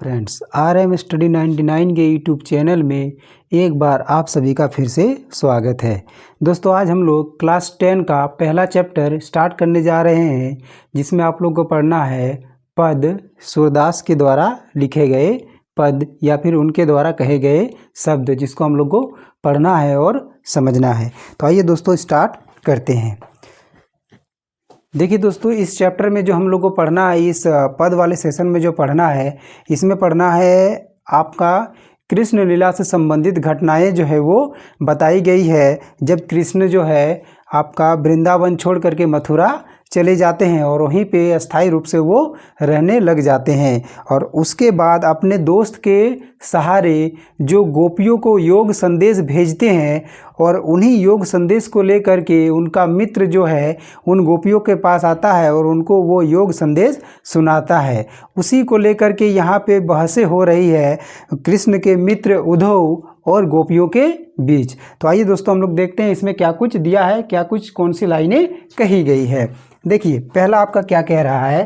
Friends, RM study 99 के YouTube channel में एक बार आप सभी का फिर से स्वागत है। दोस्तों, आज हम लोग क्लास 10 का पहला चैप्टर स्टार्ट करने जा रहे हैं, जिसमें आप लोग को पढ़ना है पद, सूरदास के द्वारा लिखे गए पद या फिर उनके द्वारा कहे गए शब्द, जिसको हम लोग को पढ़ना है और समझना है। तो आइए दोस्तों स्टार्ट करते हैं। देखिए दोस्तों, इस चैप्टर में जो हम लोग को पढ़ना है, इस पद वाले सेशन में जो पढ़ना है, इसमें पढ़ना है आपका कृष्ण लीला से संबंधित घटनाएं जो है वो बताई गई है। जब कृष्ण जो है आपका वृंदावन छोड़ करके मथुरा चले जाते हैं और वहीं पे अस्थायी रूप से वो रहने लग जाते हैं, और उसके बाद अपने दोस्त के सहारे जो गोपियों को योग संदेश भेजते हैं, और उन्हीं योग संदेश को लेकर के उनका मित्र जो है उन गोपियों के पास आता है और उनको वो योग संदेश सुनाता है। उसी को लेकर के यहाँ पे बहसें हो रही है कृष्ण के मित्र उद्धव और गोपियों के बीच। तो आइए दोस्तों हम लोग देखते हैं इसमें क्या कुछ दिया है, क्या कुछ कौन सी लाइनें कही गई है। देखिए पहला आपका क्या कह रहा है,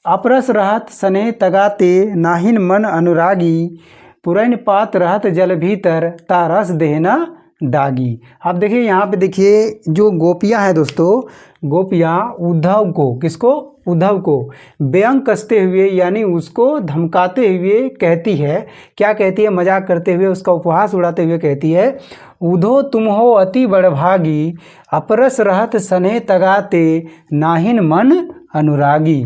अपरस रहत स्नेह तगाते नाहिन मन अनुरागी, पुरैन पात रहत जल भीतर तारस देहना दागी। आप देखिए यहाँ पे देखिए जो गोपियाँ हैं दोस्तों, गोपियाँ उद्धव को, किसको, उद्धव को व्यंग कसते हुए यानी उसको धमकाते हुए कहती है, क्या कहती है, मजाक करते हुए, उसका उपहास उड़ाते हुए कहती है, उधो तुम हो अति बड़भागी, अपरस रहत स्नेह तगाते नाहिन मन अनुरागी,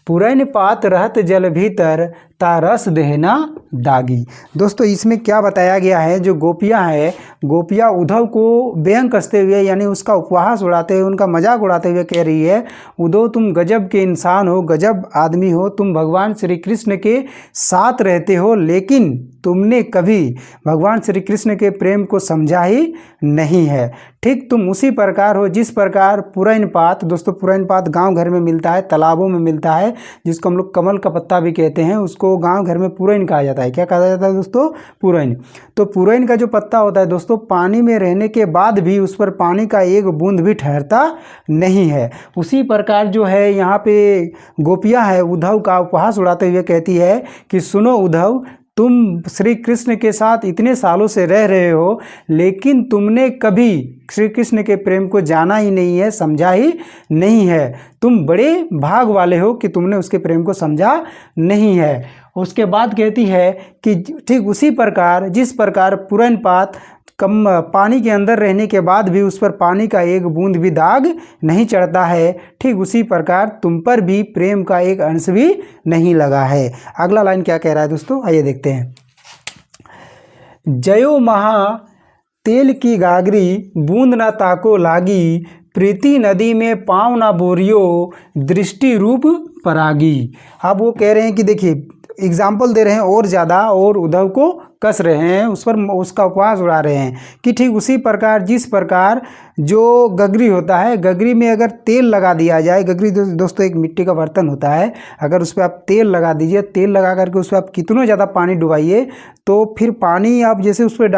पुरैन पात रहत जल भीतर तारस देहना दागी। दोस्तों इसमें क्या बताया गया है, जो गोपियां हैं, गोपियां उद्धव को व्यंग कसते हुए यानी उसका उपहास उड़ाते हुए, उनका मजाक उड़ाते हुए कह रही है, उद्धव तुम गजब के इंसान हो, गजब आदमी हो, तुम भगवान श्री कृष्ण के साथ रहते हो, लेकिन तुमने कभी भगवान श्री कृष्ण के प्रेम को समझा ही नहीं है। ठीक तुम उसी प्रकार हो जिस प्रकार पुरैन पात, दोस्तों पुरैन पात गांव घर में मिलता है, तालाबों में मिलता है, जिसको हम लोग कमल का पत्ता भी कहते हैं, उसको गांव घर में पुरैन कहा जाता है। क्या कहा जाता है दोस्तों, पुरैन। तो पुरैन का जो पत्ता होता है दोस्तों, पानी में रहने के बाद भी उस पर पानी का एक बूंद भी ठहरता नहीं है। उसी प्रकार जो है यहाँ पे गोपियाँ है उद्धव का उपहास उड़ाते हुए कहती है कि सुनो उद्धव, तुम श्री कृष्ण के साथ इतने सालों से रह रहे हो, लेकिन तुमने कभी श्री कृष्ण के प्रेम को जाना ही नहीं है, समझा ही नहीं है। तुम बड़े भाग वाले हो कि तुमने उसके प्रेम को समझा नहीं है। उसके बाद कहती है कि ठीक उसी प्रकार जिस प्रकार पुरैन पात कम पानी के अंदर रहने के बाद भी उस पर पानी का एक बूंद भी दाग नहीं चढ़ता है, ठीक उसी प्रकार तुम पर भी प्रेम का एक अंश भी नहीं लगा है। अगला लाइन क्या कह रहा है दोस्तों, आइए देखते हैं। जयो महा तेल की गागरी, बूंद न ताको लागी, प्रीति नदी में पाँव न बोरियो, दृष्टि रूप परागी। अब वो कह रहे हैं कि देखिए एग्जाम्पल दे रहे हैं और ज़्यादा, और उद्धव को कस रहे हैं, उस पर उसका उपहास उड़ा रहे हैं कि ठीक उसी प्रकार जिस प्रकार जो गगरी होता है, गगरी में अगर तेल लगा दिया जाए, गगरी दोस्तों एक मिट्टी का बर्तन होता है, अगर उस पर आप तेल लगा दीजिए, तेल लगा करके उस पर आप कितना ज़्यादा पानी डुबाइए, तो फिर पानी आप जैसे उस पर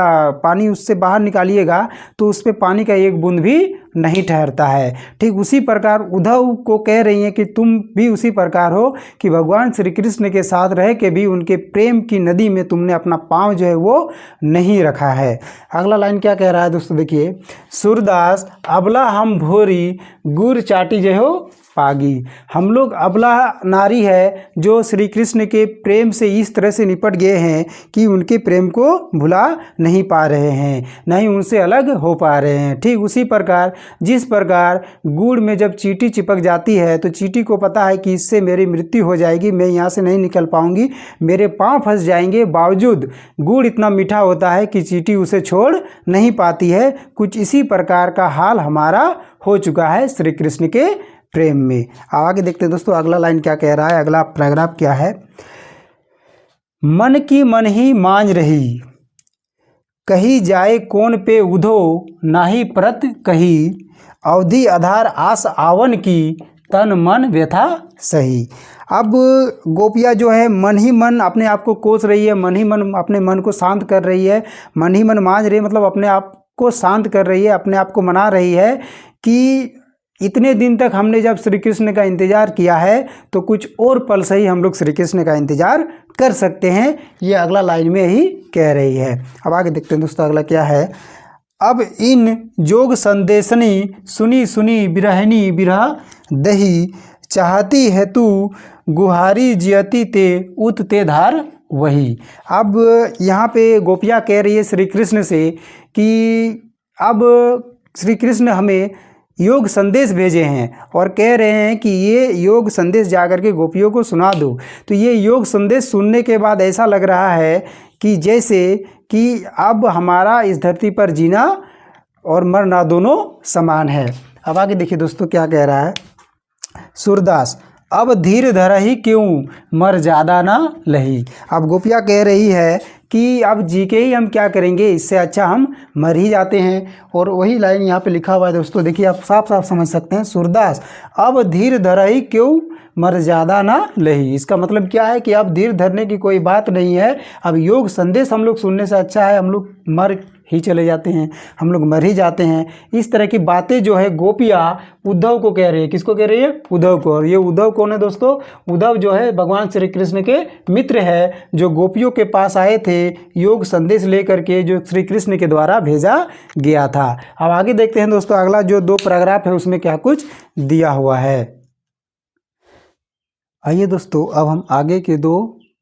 पानी उससे बाहर निकालिएगा तो उस पर पानी का एक बूंद भी नहीं ठहरता है। ठीक उसी प्रकार उद्धव को कह रही हैं कि तुम भी उसी प्रकार हो कि भगवान श्री कृष्ण के साथ रह के भी उनके प्रेम की नदी में तुमने अपना पाँव जो है वो नहीं रखा है। अगला लाइन क्या कह रहा है दोस्तों, देखिए, सूरदास अबला हम भोरी, गुर चाटी जय हो पागी। हम लोग अबला नारी है जो श्री कृष्ण के प्रेम से इस तरह से निपट गए हैं कि उनके प्रेम को भुला नहीं पा रहे हैं, नहीं उनसे अलग हो पा रहे हैं। ठीक उसी प्रकार जिस प्रकार गुड़ में जब चींटी चिपक जाती है तो चींटी को पता है कि इससे मेरी मृत्यु हो जाएगी, मैं यहाँ से नहीं निकल पाऊंगी, मेरे पाँव फंस जाएंगे, बावजूद गुड़ इतना मीठा होता है कि चींटी उसे छोड़ नहीं पाती है। कुछ इसी प्रकार का हाल हमारा हो चुका है श्री कृष्ण के प्रेम में। आगे देखते हैं दोस्तों अगला लाइन क्या कह रहा है, अगला पैराग्राफ क्या है। मन की मन ही मांझ रही, कही जाए कौन पे उधो, नाही प्रत कही, अवधि आधार आस आवन की, तन मन व्यथा सही। अब गोपिया जो है मन ही मन अपने आप को कोस रही है, मन ही मन अपने मन को शांत कर रही है, मन ही मन मांझ रही है, मतलब अपने आप को शांत कर रही है, अपने आप को मना रही है कि इतने दिन तक हमने जब श्री कृष्ण का इंतज़ार किया है तो कुछ और पल से ही हम लोग श्री कृष्ण का इंतज़ार कर सकते हैं, ये अगला लाइन में ही कह रही है। अब आगे देखते हैं दोस्तों अगला क्या है। अब इन जोग संदेशनी सुनी सुनी बिरहनी बिरह दही चाहती है तू गुहारी जियती ते उत ते धार वही। अब यहाँ पे गोपियाँ कह रही है श्री कृष्ण से कि अब श्री कृष्ण हमें योग संदेश भेजे हैं और कह रहे हैं कि ये योग संदेश जाकर के गोपियों को सुना दो। तो ये योग संदेश सुनने के बाद ऐसा लग रहा है कि जैसे कि अब हमारा इस धरती पर जीना और मरना दोनों समान है। अब आगे देखिए दोस्तों क्या कह रहा है। सूरदास अब धीर धरहि क्यों मर ज़्यादा ना लही। अब गोपिया कह रही है कि अब जी के ही हम क्या करेंगे, इससे अच्छा हम मर ही जाते हैं। और वही लाइन यहाँ पे लिखा हुआ है दोस्तों, देखिए आप साफ साफ समझ सकते हैं। सूरदास अब धीर धरहि क्यों मर ज़्यादा ना लही। इसका मतलब क्या है कि अब धीर धरने की कोई बात नहीं है। अब योग संदेश हम लोग सुनने से अच्छा है हम लोग मर ही चले जाते हैं, हम लोग मर ही जाते हैं। इस तरह की बातें जो है गोपियाँ उद्धव को कह रही है। किसको कह रही है? उद्धव को। और ये उद्धव कौन है दोस्तों? उद्धव जो है भगवान श्री कृष्ण के मित्र है, जो गोपियों के पास आए थे योग संदेश लेकर के, जो श्री कृष्ण के द्वारा भेजा गया था। अब आगे देखते हैं दोस्तों अगला जो 2 पैराग्राफ है उसमें क्या कुछ दिया हुआ है। आइए दोस्तों अब हम आगे के 2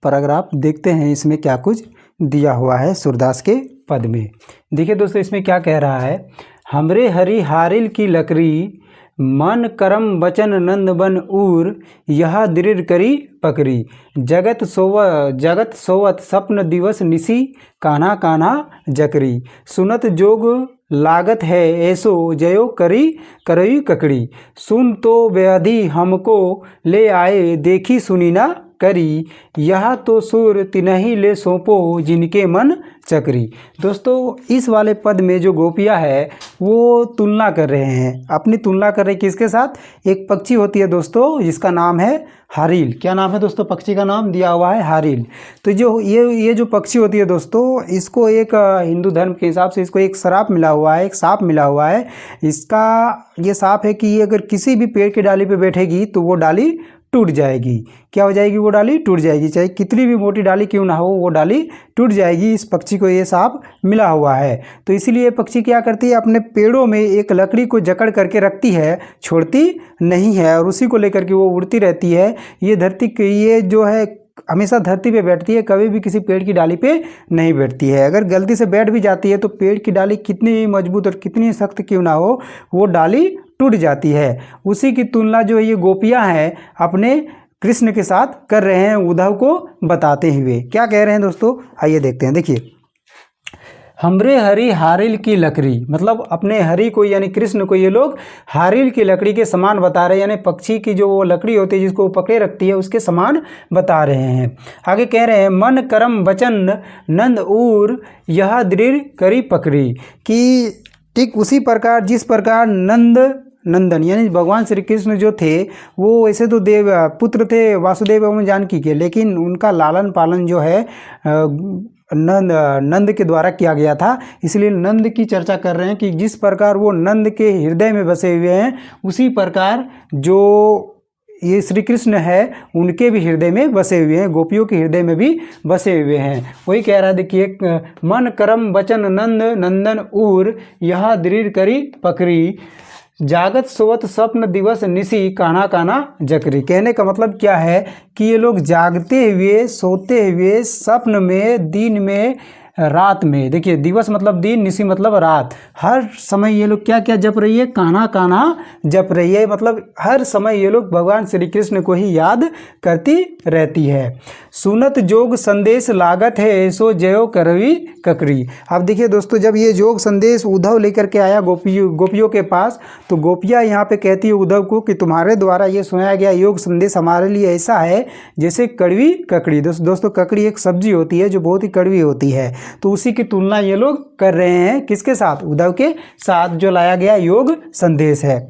पैराग्राफ देखते हैं, इसमें क्या कुछ दिया हुआ है सूरदास के पद में। देखिए दोस्तों इसमें क्या कह रहा है। हमरे हरि हारिल की लकड़ी मन करम बचन नंद बन उर यह दृढ़ करी पकड़ी जगत सोवत सपन दिवस निसी कान्हा कान्हा जकरी सुनत जोग लागत है ऐसो जयो करी करई ककड़ी सुन तो व्याधि हमको ले आए देखी सुनी ना करी यह तो सुर तिनहि ले सौंपो जिनके मन चक्री। दोस्तों इस वाले पद में जो गोपियाँ है वो तुलना कर रहे हैं, अपनी तुलना कर रहे हैं किसके साथ? एक पक्षी होती है दोस्तों जिसका नाम है हारिल। क्या नाम है दोस्तों? पक्षी का नाम दिया हुआ है हारिल। तो जो ये जो पक्षी होती है दोस्तों, इसको एक हिंदू धर्म के हिसाब से इसको एक श्राप मिला हुआ है, एक सांप मिला हुआ है। इसका ये सांप है कि ये अगर किसी भी पेड़ की डाली पे बैठेगी तो वो डाली टूट जाएगी। क्या हो जाएगी? वो डाली टूट जाएगी, चाहे कितनी भी मोटी डाली क्यों ना हो वो डाली टूट जाएगी। इस पक्षी को ये सांप मिला हुआ है। तो इसीलिए पक्षी क्या करती है, अपने पेड़ों में एक लकड़ी को जकड़ करके रखती है, छोड़ती नहीं है और उसी को लेकर के वो उड़ती रहती है। ये धरती ये जो है हमेशा धरती पे बैठती है, कभी भी किसी पेड़ की डाली पे नहीं बैठती है। अगर गलती से बैठ भी जाती है तो पेड़ की डाली कितनी मजबूत और कितनी सख्त क्यों ना हो वो डाली टूट जाती है। उसी की तुलना जो ये गोपियां हैं अपने कृष्ण के साथ कर रहे हैं, उद्धव को बताते हुए। क्या कह रहे हैं दोस्तों, आइए देखते हैं। देखिए हमरे हरि हारिल की लकड़ी, मतलब अपने हरि को यानी कृष्ण को ये लोग हारिल की लकड़ी के समान बता रहे हैं, यानी पक्षी की जो वो लकड़ी होती है जिसको वो पकड़े रखती है उसके समान बता रहे हैं। आगे कह रहे हैं मन करम वचन नंद उर यह दृढ़ करी पकड़ी, कि ठीक उसी प्रकार जिस प्रकार नंदन यानी भगवान श्री कृष्ण जो थे वो वैसे तो देव पुत्र थे वासुदेव एवं जानकी के, लेकिन उनका लालन पालन जो है नंद के द्वारा किया गया था। इसलिए नंद की चर्चा कर रहे हैं कि जिस प्रकार वो नंद के हृदय में बसे हुए हैं उसी प्रकार जो ये श्री कृष्ण है उनके भी हृदय में बसे हुए हैं, गोपियों के हृदय में भी बसे हुए हैं। वही कह रहा है, देखिए मन करम वचन नंद नंदन उर यह दृढ़ करी पकड़ी जागत सोवत स्वप्न दिवस निसी कान्हा कान्हा जकरी। कहने का मतलब क्या है कि ये लोग जागते हुए सोते हुए स्वप्न में दिन में रात में, देखिए दिवस मतलब दिन, निसी मतलब रात, हर समय ये लोग क्या क्या जप रही है? कान्हा कान्हा जप रही है। मतलब हर समय ये लोग भगवान श्री कृष्ण को ही याद करती रहती है। सुनत जोग संदेश लागत है सो जयो करवी ककरी। अब देखिए दोस्तों जब ये जोग संदेश उद्धव लेकर के आया गोपियों के पास, तो गोपियाँ यहाँ पे कहती है उद्धव को कि तुम्हारे द्वारा ये सुनाया गया योग संदेश हमारे लिए ऐसा है जैसे कड़वी ककड़ी। दोस्तों ककड़ी एक सब्जी होती है जो बहुत ही कड़वी होती है। तो उसी की तुलना ये लोग कर रहे हैं किसके साथ? उद्धव के साथ, जो लाया गया योग संदेश है।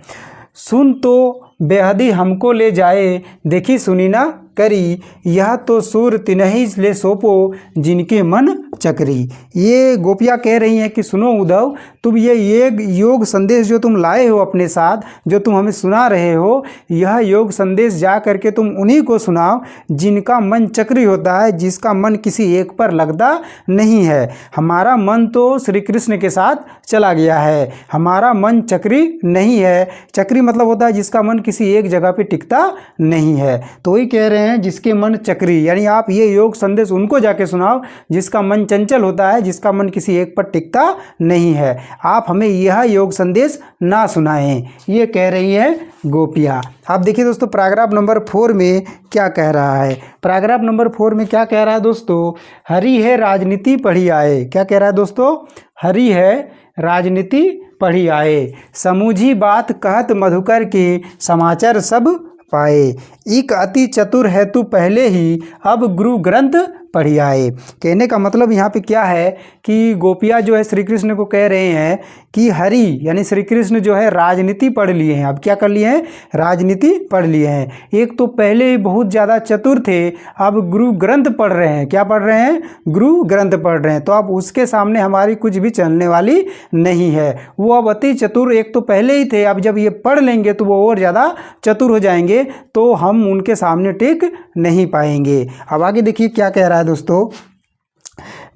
सुन तो बेहदी हमको ले जाए देखी सुनी ना करी, यह तो सूर तिन्हि ले सौंपो जिनके मन चक्री। ये गोपियाँ कह रही हैं कि सुनो उद्धव, तुम ये योग संदेश जो तुम लाए हो अपने साथ, जो तुम हमें सुना रहे हो, यह योग संदेश जा करके तुम उन्हीं को सुनाओ जिनका मन चक्री होता है, जिसका मन किसी एक पर लगता नहीं है। हमारा मन तो श्री कृष्ण के साथ चला गया है, हमारा मन चक्री नहीं है। चक्री मतलब होता है जिसका मन किसी एक जगह पे टिकता नहीं है। तो वही कह रहे हैं जिसके मन चक्री, यानी आप ये योग संदेश उनको जाके सुनाओ जिसका मन चंचल होता है, जिसका मन किसी एक पर टिकता नहीं है। आप हमें यह योग संदेश ना सुनाएं, ये कह रही है गोपियाँ। आप देखिए दोस्तों पैराग्राफ नंबर 4 में क्या कह रहा है। पैराग्राफ नंबर 4 में क्या कह रहा है दोस्तों, हरि है राजनीति पढ़ी आए। क्या कह रहा है दोस्तों, हरि है राजनीति पढ़ी आए, समूझी बात कहत मधुकर के समाचार सब पाए। एक अति चतुर है तू पहले ही, अब गुरु ग्रंथ पढ़ी आए। कहने का मतलब यहाँ पे क्या है कि गोपियाँ जो है श्री कृष्ण को कह रहे हैं कि हरि यानी श्री कृष्ण जो है राजनीति पढ़ लिए हैं। अब क्या कर लिए हैं, राजनीति पढ़ लिए हैं। एक तो पहले ही बहुत ज़्यादा चतुर थे, अब गुरु ग्रंथ पढ़ रहे हैं। क्या पढ़ रहे हैं, गुरु ग्रंथ पढ़ रहे हैं। तो अब उसके सामने हमारी कुछ भी चलने वाली नहीं है। वो अब अति चतुर एक तो पहले ही थे, अब जब ये पढ़ लेंगे तो वो और ज़्यादा चतुर हो जाएंगे, तो हम उनके सामने टिक नहीं पाएंगे। अब आगे देखिए क्या कह रहा है दोस्तों,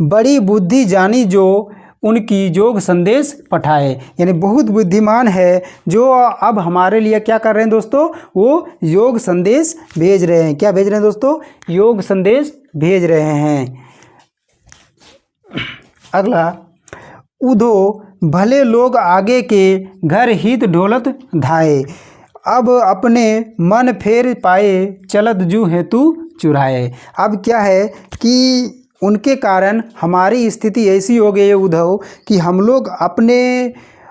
बड़ी बुद्धि जानी जो उनकी योग संदेश पठाए, यानी बहुत बुद्धिमान है जो अब हमारे लिए क्या कर रहे हैं दोस्तों, वो योग संदेश भेज रहे हैं। क्या भेज रहे हैं दोस्तों, योग संदेश भेज रहे हैं। अगला, उधो भले लोग आगे के घर हित ढोलत धाए, अब अपने मन फेर पाए चलत जू हेतु चुराए। अब क्या है कि उनके कारण हमारी स्थिति ऐसी हो गई है उद्धव कि हम लोग अपने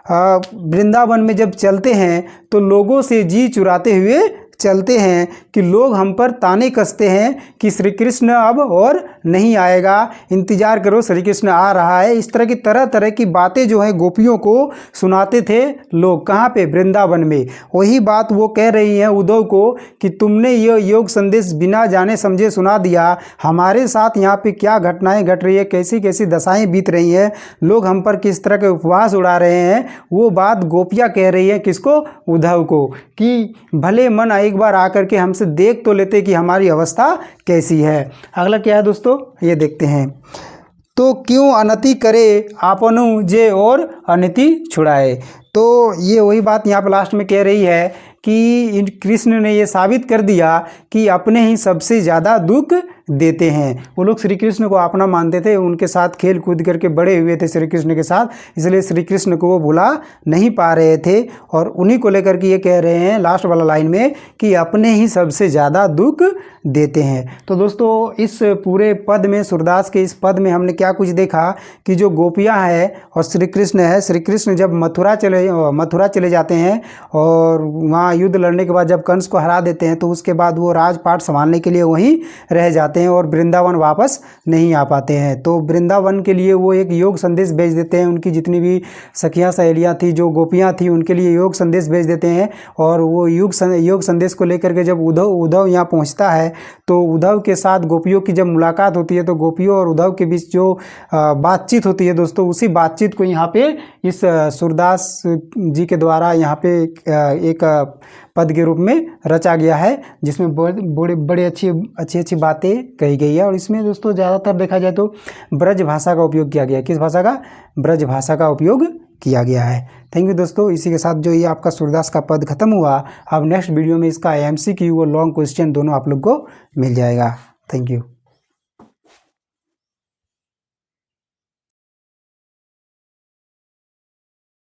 वृंदावन में जब चलते हैं तो लोगों से जी चुराते हुए चलते हैं कि लोग हम पर ताने कसते हैं कि श्री कृष्ण अब और नहीं आएगा, इंतज़ार करो श्री कृष्ण आ रहा है। इस तरह की तरह तरह की बातें जो हैं गोपियों को सुनाते थे लोग, कहाँ पे, वृंदावन में। वही बात वो कह रही हैं उद्धव को कि तुमने ये योग संदेश बिना जाने समझे सुना दिया, हमारे साथ यहाँ पे क्या घटनाएं घट रही है, कैसी कैसी दशाएं बीत रही हैं, लोग हम पर किस तरह के उपवास उड़ा रहे हैं, वो बात गोपियाँ कह रही है किसको, उद्धव को, कि भले मन एक बार आकर के हमसे देख तो लेते कि हमारी अवस्था कैसी है। अगला क्या है दोस्तों, ये देखते हैं। तो क्यों अनति करे आपनु जे और अनति छुड़ाए। तो ये वही बात यहाँ पर लास्ट में कह रही है कि कृष्ण ने ये साबित कर दिया कि अपने ही सबसे ज़्यादा दुख देते हैं। वो लोग श्री कृष्ण को अपना मानते थे, उनके साथ खेल कूद करके बड़े हुए थे श्री कृष्ण के साथ, इसलिए श्री कृष्ण को वो भुला नहीं पा रहे थे। और उन्हीं को लेकर के ये कह रहे हैं लास्ट वाला लाइन में कि अपने ही सबसे ज़्यादा दुख देते हैं। तो दोस्तों इस पूरे पद में, सूरदास के इस पद में हमने क्या कुछ देखा कि जो गोपियाँ हैं और श्री कृष्ण है, श्री कृष्ण जब मथुरा चले जाते हैं और वहाँ युद्ध लड़ने के बाद जब कंस को हरा देते हैं तो उसके बाद वो राजपाट संभालने के लिए वहीं रह जाते हैं और वृंदावन वापस नहीं आ पाते हैं। तो वृंदावन के लिए वो एक योग संदेश भेज देते हैं, उनकी जितनी भी सखियाँ सहेलियाँ थी, जो गोपियाँ थी, उनके लिए योग संदेश भेज देते हैं। और वो योग संदेश को लेकर के जब उद्धव यहाँ पहुँचता है तो उद्धव के साथ गोपियों की जब मुलाकात होती है तो गोपियों और उद्धव के बीच जो बातचीत होती है दोस्तों, उसी बातचीत को यहाँ पे इस सूरदास जी के द्वारा यहाँ पे एक पद के रूप में रचा गया है, जिसमें बड़े अच्छी बातें कही गई है। और इसमें दोस्तों ज़्यादातर देखा जाए तो ब्रज भाषा का उपयोग किया गया है। किस भाषा का, ब्रज भाषा का उपयोग किया गया है। थैंक यू दोस्तों। इसी के साथ जो ये आपका सूरदास का पद खत्म हुआ, अब नेक्स्ट वीडियो में इसका MCQ और लॉन्ग क्वेश्चन दोनों आप लोग को मिल जाएगा। Thank you.